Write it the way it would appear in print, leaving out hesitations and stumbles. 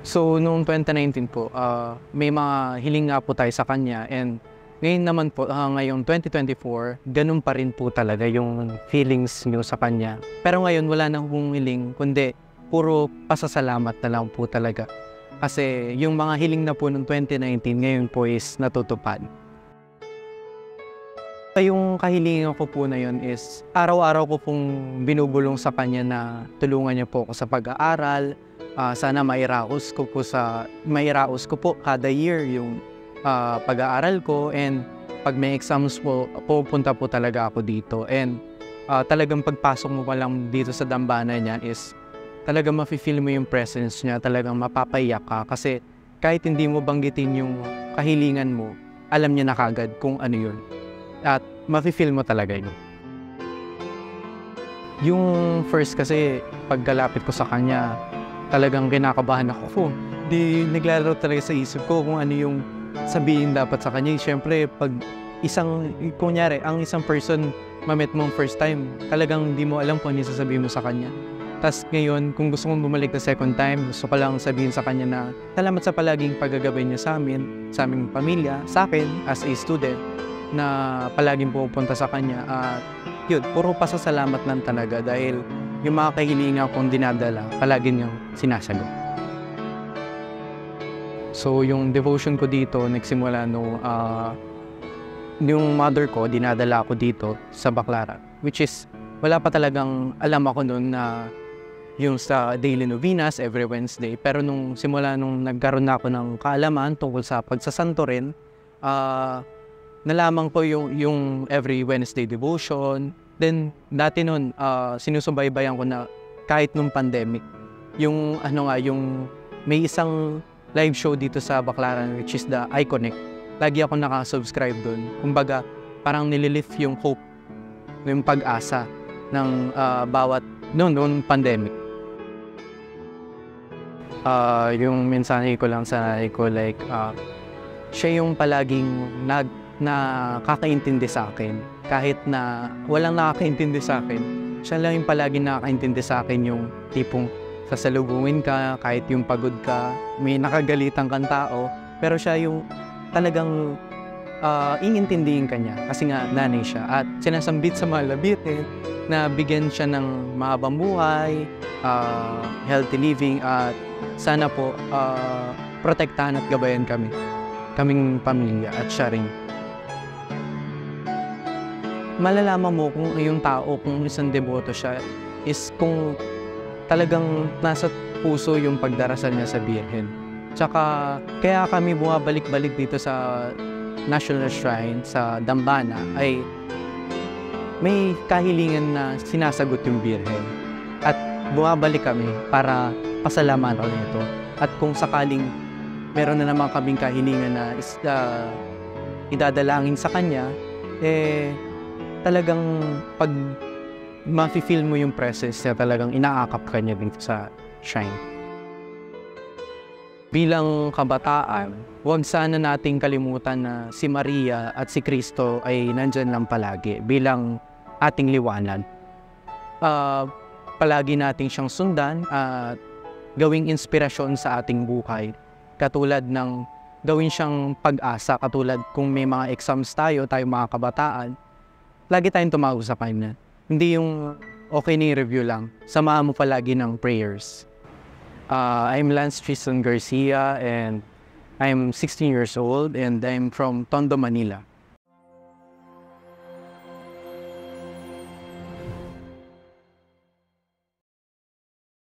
So, noong 2019 po, may mga hiling nga po tayo sa kanya, and ngayon naman po, ngayong 2024, ganun pa rin po talaga yung feelings nyo sa kanya. Pero ngayon, wala nang humiling, kundi puro pasasalamat na lang po talaga. Kasi yung mga hiling na po noong 2019, ngayon po is natutupad. Yung kahilingan ko po na yun is, araw-araw ko pong binubulong sa kanya na tulungan niya po ako sa pag-aaral. Sana mairaos ko po kada year yung pag-aaral ko, and pag may exams po, pupunta po talaga ako dito. And talagang pagpasok mo pa lang dito sa dambana niya is talagang mafe-feel mo yung presence niya, talagang mapapaiyak ka kasi kahit hindi mo banggitin yung kahilingan mo, alam niya na kagad kung ano yun. At mafe-feel mo talaga yun. Yung first kasi, pagkalapit ko sa kanya, talagang kinakabahan ako. Di naglalaro talaga sa isip ko kung ano yung sabihin dapat sa kanya. Siyempre, pag kunyari, ang isang person mamit mong first time, talagang di mo alam kung ano yung sasabihin mo sa kanya. Tapos ngayon, kung gusto mong bumalik na second time, gusto ko lang sabihin sa kanya na salamat sa palaging paggagabay niya sa amin, sa aming pamilya, sa akin as a student, na palaging pupunta sa kanya. At yun, puro pasasalamat lang talaga dahil yung mga kahilingan kong dinadala, palagi niyang sinasagot. So, yung devotion ko dito, nagsimula yung mother ko, dinadala ako dito sa Baclaran. Which is, wala pa talagang alam ako noon na yung sa daily novenas every Wednesday. Pero nung nagkaroon na ako ng kaalaman tungkol sa pagsasanto rin, nalaman ko yung every Wednesday devotion. Then, dati nun, sinusubaybayan ko na kahit nung pandemic, yung may isang live show dito sa Baclaran, which is the iConnect. Lagi ako nakasubscribe dun. Kumbaga, parang nililift yung hope, yung pag-asa ng noong pandemic. Yung mensahe ko lang sa nanay ko, like, siya yung palaging nakakaintindi sa akin. Kahit na walang nakakaintindi sa akin, siya lang yung palaging nakakaintindi sa akin, yung tipong sasalubungin ka, kahit yung pagod ka, may nakagalitang kang tao, pero siya yung talagang iintindihin ka niya kasi nga nanay siya. At sinasambit sa mga labitin na bigyan siya ng mahabang buhay, healthy living, at sana po protektahan at gabayan kaming pamilya at siya rin. Malalaman mo kung yung tao, kung isang deboto siya, is kung talagang nasa puso yung pagdarasal niya sa Birhen. Tsaka, kaya kami bumabalik-balik dito sa National Shrine, sa Dambana, ay may kahilingan na sinasagot yung Birhen. At bumabalik kami para pasalamatan ito. At kung sakaling meron na naman kaming kahilingan na idadalangin sa kanya, talagang pag ma-feel mo yung presence niya, talagang inaakap ka niya dito sa shrine. Bilang kabataan, huwag sana nating kalimutan na si Maria at si Kristo ay nandyan lang palagi bilang ating liwanag. Palagi nating siyang sundan at gawing inspirasyon sa ating buhay. Katulad ng gawin siyang pag-asa, katulad kung may mga exams tayo mga kabataan, lagi tayong tumawag sa kanya. Hindi yung okay na yung review lang. Samahan mo palagi ng prayers. I'm Lance Tristan Garcia, and I'm 16 years old, and I'm from Tondo, Manila.